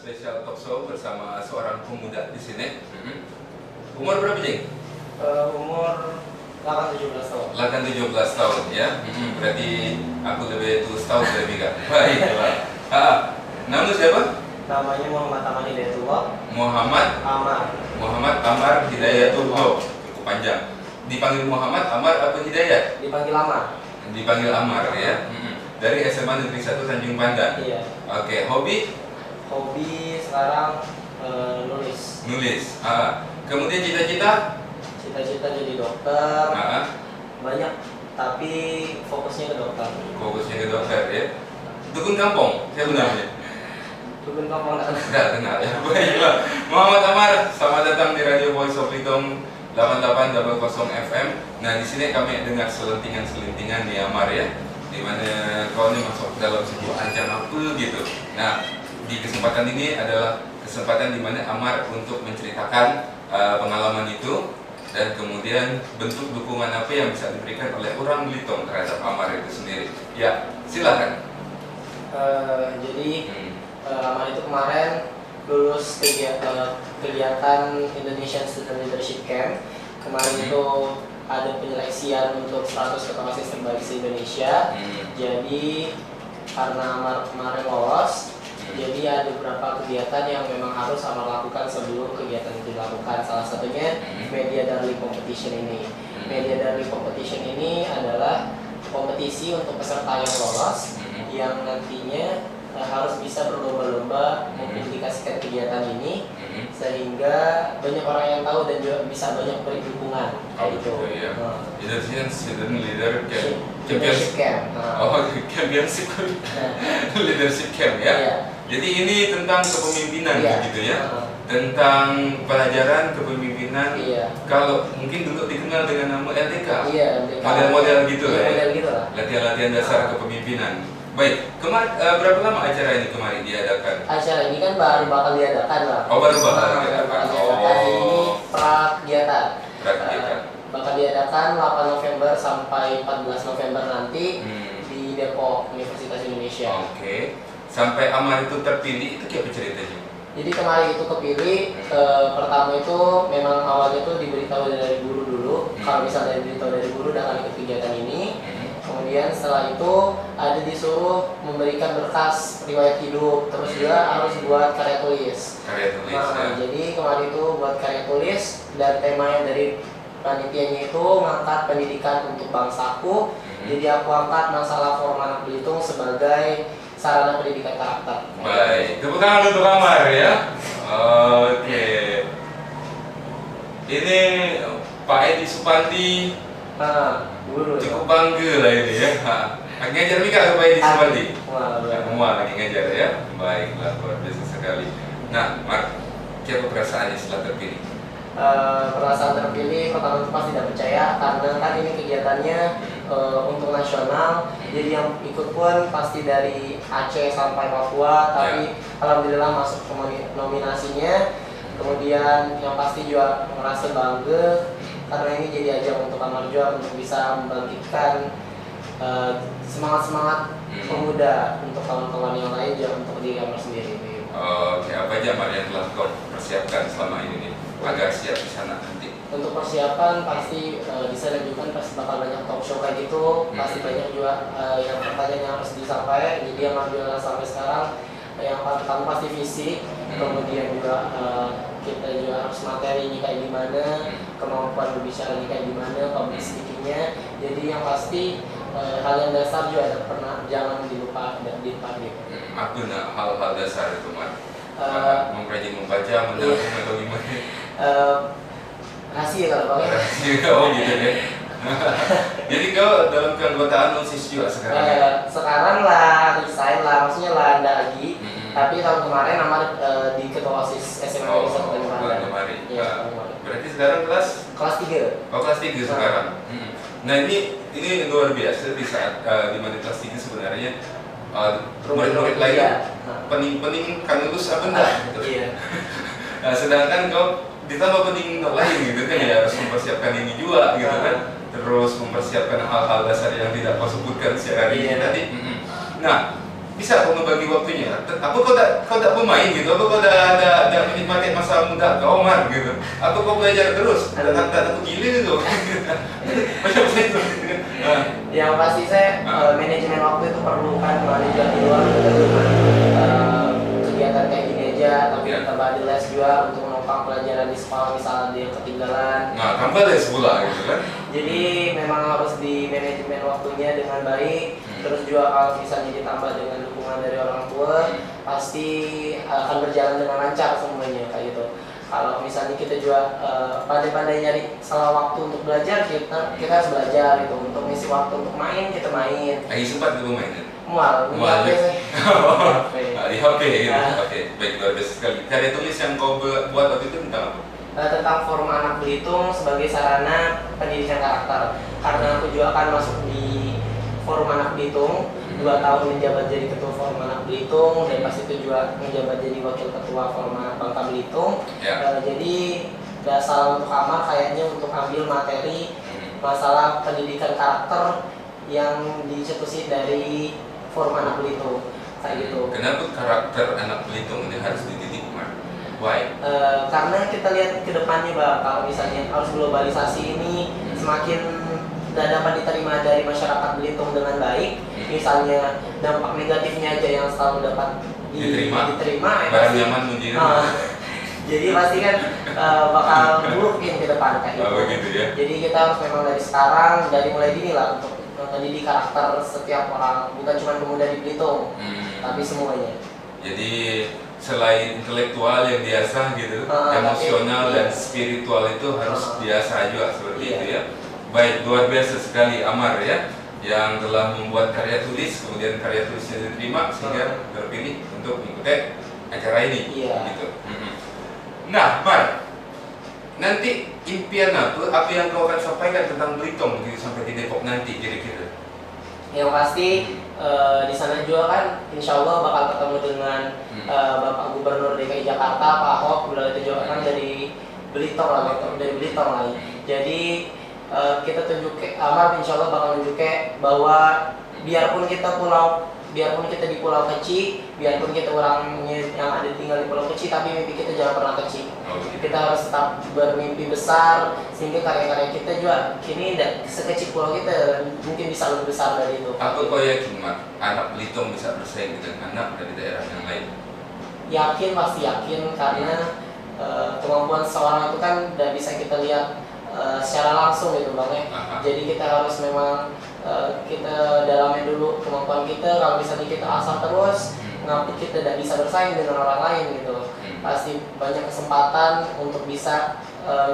spesial talk show bersama seorang pemuda di sini. Umur berapa, Jeng? Umur 17 tahun. 17 tahun ya. Berarti aku lebih tua setahun lebih kan. Baiklah. Nama siapa? Namanya Muhammad Amar Hidayatullah. Muhammad Amar Hidayatullah. Cukup panjang. Dipanggil Muhammad Amar atau Hidayat? Dipanggil Amar. Dipanggil Amar ya. Dari SMA Negeri 1 Tanjung Pandan. Iya. Oke, hobi? Hobi sekarang nulis. Nulis. Kemudian cita-cita? Cita-cita jadi dokter. Banyak. Tapi fokusnya ke dokter. Fokusnya ke dokter ya. Dukun kampung, siapa namanya? Dukun kampung Enggak kenal ya. Baiklah. Muhammad Amar, selamat datang di Radio Voice of Freedom 8800 FM. Nah, di sini kami dengar selentingan-selentingan nih Amar ya. Dimana kau ini masuk dalam sebuah ajang apa gitu. Nah, di kesempatan ini adalah kesempatan dimana Amar untuk menceritakan pengalaman itu dan kemudian bentuk dukungan apa yang bisa diberikan oleh orang Belitung terhadap Amar itu sendiri. Ya, silakan. Jadi Amar itu kemarin lulus kegiatan Indonesian Student Leadership Camp. Kemarin itu ada penyeleksian untuk 100 ketua OSIS terbaik di Indonesia. Jadi karena Amar kemarin lolos, jadi ada beberapa kegiatan yang memang harus Amar lakukan sebelum kegiatan itu dilakukan. Salah satunya Media Darling Competition ini. Media Darling Competition ini adalah kompetisi untuk peserta yang lolos yang nantinya harus bisa berlomba-lomba mempublikasikan kegiatan ini sehingga banyak orang yang tahu dan juga bisa banyak beri dukungan kayak gitu. Ya. Indonesian Student Leader Championship Camp. Championship Leadership Camp ya. Iya. Jadi ini tentang kepemimpinan gitu ya. Tentang pelajaran kepemimpinan. Iya. Kalau mungkin dulu dikenal dengan nama LDK. Iya, LDK. Model-model gitu lah. Model gitu lah. Latihan-latihan dasar kepemimpinan. Baik, kemarin berapa lama acara ini kemarin diadakan? Acara ini kan baru bakal diadakan lah. Oh, baru bakal diadakan. Jadi ini prakegiatan. Prakegiatan. Bakal diadakan 8 November sampai 14 November nanti di Depok Universitas Indonesia. Oke. Sampai Amar itu terpilih itu kayak ceritanya? Jadi kemarin itu kepilih pertama itu memang awalnya tuh diberitahu dari guru dulu. Kalau misalnya diberitahu dari guru dan ikut kegiatan ini. Kemudian setelah itu ada disuruh memberikan berkas riwayat hidup, terus juga harus buat karya tulis. Karya tulis ya. Jadi kemarin itu buat karya tulis dan temanya dari panitianya itu ngangkat pendidikan untuk bangsaku. Jadi aku angkat masalah forum anak Belitung sebagai sarana pendidikan karakter. Baik, tepuk tangan untuk Amar ya. Oke. Ini Pak Edi Supandi. Cukup bangga lah ini ya. Ngajar Mika ke Pak Edi Supandi? Semua lagi ngajar ya. Baiklah, luar biasa sekali. Nah, Mar, siapa perasaannya setelah terpilih? Perasaan terpilih pertama itu pasti tidak percaya karena kan ini kegiatannya untuk nasional. Jadi yang ikut pun pasti dari Aceh sampai Papua, tapi alhamdulillah masuk ke nominasinya. Kemudian yang pasti juga merasa bangga karena ini jadi ajang untuk Amar juga untuk bisa membangkitkan semangat-semangat pemuda untuk kawan-kawan yang lain juga untuk diri Amar sendiri. Oke, apa aja Amar yang telah kau persiapkan selama ini nih agar siap di sana nanti? Untuk persiapan pasti di sana juga pasti bakal banyak talk show kayak gitu, pasti banyak juga yang pertanyaan yang harus disampaikan. Jadi yang ambil sampai sekarang yang pertama pasti fisik, kemudian juga kita juga harus materinya kayak gimana, kemampuan berbicara kayak gimana, public speakingnya. Jadi yang pasti hal yang dasar juga pernah jangan dilupa dan dipakai. Apa hal-hal dasar itu Mar? Rajin membaca, mendengar atau gimana? Rahasia kalau pakai. Oh gitu ya. Jadi kau dalam keanggotaan OSIS juga sekarang? Sekarang lah, resign lah, maksudnya lah ada lagi. Tapi tahun kemarin Amar di ketua OSIS SMA Negeri 1 Tanjung Pandan. Berarti sekarang kelas 3. Oh, kelas 3 sekarang. Nah ini luar biasa di saat di mana kelas 3 sebenarnya murid-murid lain pening kan lulus apa enggak gitu. Nah, sedangkan kau ditambah pening lain gitu kan ya harus mempersiapkan ini juga gitu kan. Terus mempersiapkan hal-hal dasar yang tidak kau sebutkan secara ini tadi. Nah, bisa kau membagi waktunya? Apa kau tak bermain gitu? Apa kau dah menikmati masa muda kau Mar gitu? Apa kau belajar terus? Tak takut gila gitu? Macam itu. Yang pasti saya manajemen waktu itu perlu kan, manajemen di luar juga kegiatan kayak gini aja, tapi tambah ada les juga untuk menopang pelajaran di sekolah misalnya dia ketinggalan. Nah, tambah les pula gitu kan? Jadi memang harus di manajemen waktunya dengan baik. Terus juga kalau misalnya ditambah dengan dukungan dari orang tua, pasti akan berjalan dengan lancar semuanya kayak gitu. Kalau misalnya kita juga pandai-pandai nyari salah waktu untuk belajar, kita harus belajar gitu. Untuk ngisi waktu untuk main, kita main. Lagi sempat itu main kan? Mual, Mual, di ya? HP. Di HP gitu. Oke, baik, luar biasa sekali. Karya tulis yang kau buat waktu itu tentang apa? Tentang Forum Anak Belitung sebagai sarana pendidikan karakter. Karena aku juga akan masuk di Forum Anak Belitung, 2 tahun menjabat jadi ketua Forum Anak Belitung, dan pas itu juga menjabat jadi wakil ketua Forum Anak Bangka Belitung. Jadi gak salah untuk Amar kayaknya untuk ambil materi masalah pendidikan karakter yang dicetusin dari Forum Anak Belitung kayak gitu. Kenapa karakter anak Belitung ini harus dididik, Mar? Why? Karena kita lihat ke depannya, Pak, kalau misalnya harus globalisasi ini semakin tidak dapat diterima dari masyarakat Belitung dengan baik, misalnya dampak negatifnya aja yang selalu dapat diterima barang nyaman menjadi jadi pasti kan bakal buruk ke depan kayak gitu. Begitu ya. Jadi kita harus memang dari sekarang, dari mulai dini lah untuk mendidik karakter setiap orang, bukan cuma pemuda di Belitung, tapi semuanya. Jadi selain intelektual yang biasa gitu, emosional dan spiritual itu harus biasa juga seperti itu ya. Baik, luar biasa sekali Amar ya, yang telah membuat karya tulis, kemudian karya tulisnya diterima sehingga terpilih untuk mengikuti acara ini. Gitu. Nah, Mar, nanti impian apa yang kau akan sampaikan tentang Belitung gitu sampai di Depok nanti kira-kira? Yang pasti di sana juga kan insya Allah bakal ketemu dengan Bapak Gubernur DKI Jakarta, Pak Ahok, beliau itu juga kan dari Belitung lah, dari Belitung lah. Jadi kita tunjukin, Amar insya Allah bakal tunjukin bahwa biarpun kita di pulau kecil, biarpun kita orangnya yang ada tinggal di pulau kecil, tapi mimpi kita jangan pernah kecil. Kita harus tetap bermimpi besar, sehingga karya-karya kita juga kini tidak sekecil pulau kita, mungkin bisa lebih besar dari itu. Apa kau yakin, Mar, anak Belitung bisa bersaing dengan anak dari daerah yang lain? Yakin, pasti yakin, karena kemampuan seseorang itu kan tidak bisa kita lihat secara langsung gitu Bang ya. Jadi kita harus memang kita dalamin dulu kemampuan kita. Kalau misalnya kita asal terus, ngapa kita tidak bisa bersaing dengan orang lain gitu. Pasti banyak kesempatan untuk bisa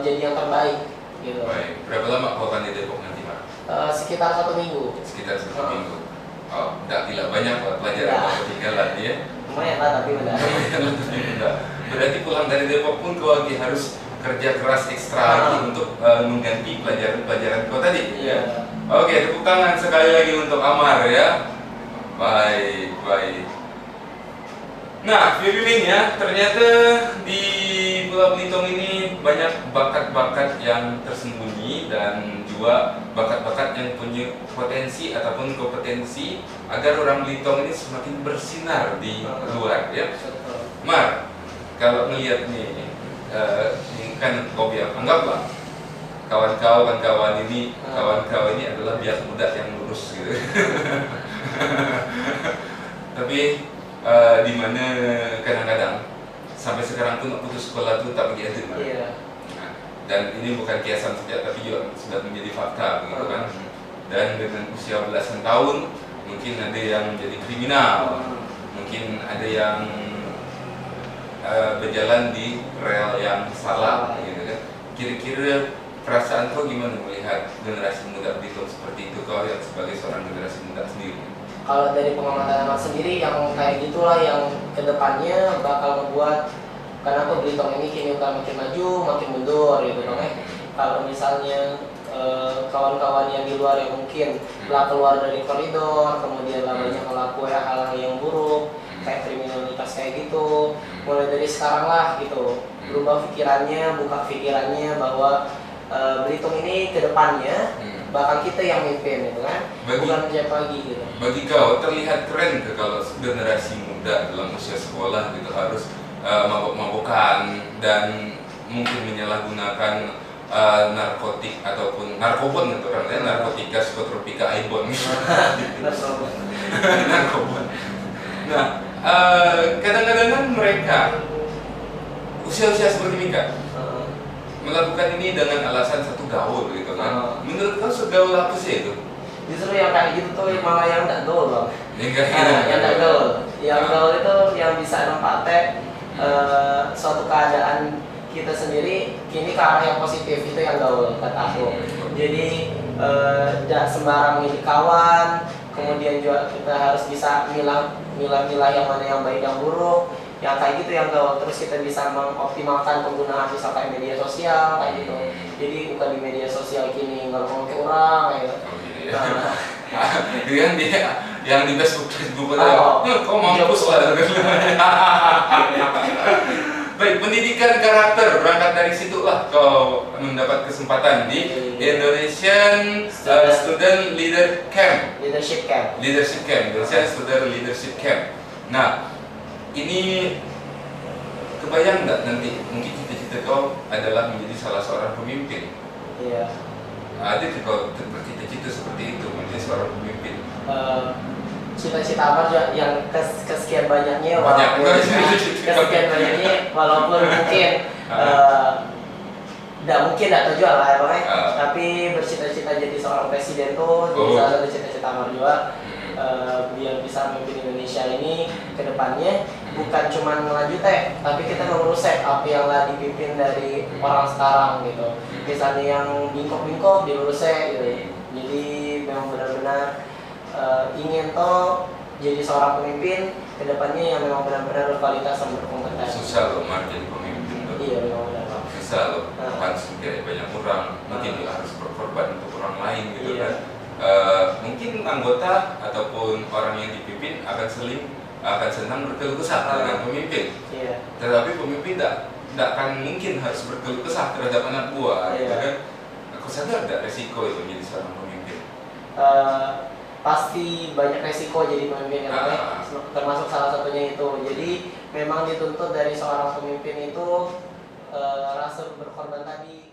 jadi yang terbaik gitu. Baik, berapa lama kau akan di Depok nanti, Mar? Sekitar 1 minggu. Sekitar 1 minggu. Oh, tidak gila banyak pelajaran yang ketinggalan ya. Lumayan lah tapi udah. Berarti pulang dari Depok pun kau lagi harus kerja keras ekstra lagi untuk mengganti pelajaran-pelajaran kau tadi. Ya. Oke, tepuk tangan sekali lagi untuk Amar ya. Baik. Nah, Firmin ya, ternyata di Pulau Belitung ini banyak bakat-bakat yang tersembunyi dan juga bakat-bakat yang punya potensi ataupun kompetensi agar orang Belitung ini semakin bersinar di luar ya. Mar, kalau melihat nih, ini kan kau bilang, anggaplah kawan-kawan ini adalah biak muda yang lurus gitu. Tapi di mana kadang-kadang sampai sekarang pun putus sekolah tuh tak begitu. Nah, dan ini bukan kiasan saja, tapi juga sudah menjadi fakta begitu kan. Dan dengan usia belasan tahun mungkin ada yang menjadi kriminal, mungkin ada yang berjalan di rel yang salah gitu kan. Kira-kira perasaan kau gimana melihat generasi muda Belitung seperti itu, kau yang sebagai seorang generasi muda sendiri? Kalau dari pengamatan Amat sendiri yang kayak gitulah yang kedepannya bakal membuat, karena aku Belitung ini kini bukan makin maju makin mundur gitu kan. Kalau misalnya kawan-kawan yang di luar yang mungkin telah keluar dari koridor, kemudian banyak melakukan hal-hal yang buruk kayak kriminalitas kayak gitu, mulai dari sekarang lah gitu berubah pikirannya, buka pikirannya bahwa Belitung ini kedepannya bahkan kita yang mimpin gitu kan, bukan siapa lagi gitu. Bagi kau terlihat keren ke kalau generasi muda dalam usia sekolah gitu harus mabok-mabokan dan mungkin menyalahgunakan narkotik ataupun narkobon gitu orangnya, narkotika, psikotropika, ibon narkobon. Nah, kadang-kadang kan mereka usia-usia seperti Mika melakukan ini dengan alasan satu gaul gitu kan. Menurut kau segaul apa sih itu? Justru yang kayak gitu tuh malah yang tidak gaul bang. Yang tidak gaul. Yang gaul itu yang bisa nempatnya suatu keadaan kita sendiri kini ke arah yang positif, itu yang gaul kata aku. Jadi tidak sembarang milih kawan, kemudian juga kita harus bisa milah yang mana yang baik dan buruk, yang kayak gitu yang gaul. Terus kita bisa mengoptimalkan penggunaan misal kayak media sosial kayak gitu. Jadi bukan di media sosial kini ngomong ke orang kayak gitu. Yang di Facebook kok mampus lah. Baik, pendidikan karakter berangkat dari situlah kau mendapat kesempatan di Indonesian Student Leadership Camp. Indonesian Student Leadership Camp. Nah, ini kebayang nggak nanti mungkin cita-cita kau adalah menjadi salah seorang pemimpin? Iya. Ada kau bercita-cita seperti itu menjadi seorang pemimpin? Cita-cita apa juga yang kesekian banyaknya walaupun mungkin tidak terjual lah ya Bang, tapi bercita-cita jadi seorang presiden tuh jadi salah satu cita-cita Amar juga. Biar bisa memimpin Indonesia ini ke depannya bukan cuma ngelanjutin, tapi kita ngurus apa yang lah dipimpin dari orang sekarang gitu. Misalnya yang bingkok-bingkok dilurusnya gitu. Jadi memang benar-benar ingin toh jadi seorang pemimpin ke depannya yang memang benar-benar berkualitas dan berkompeten. Susah loh Mar jadi pemimpin tuh. Iya memang benar. Susah loh, kan kayak banyak orang, mungkin juga harus berkorban untuk orang lain gitu kan. Mungkin anggota ataupun orang yang dipimpin akan senang berkeluh kesah dengan pemimpin. Iya. Tetapi pemimpin tidak akan mungkin harus berkeluh kesah terhadap anak buah, gitu kan? Aku sadar ada resiko itu menjadi seorang pemimpin. Pasti banyak resiko jadi pemimpin termasuk salah satunya itu. Jadi memang dituntut dari seorang pemimpin itu rasa berkorban tadi.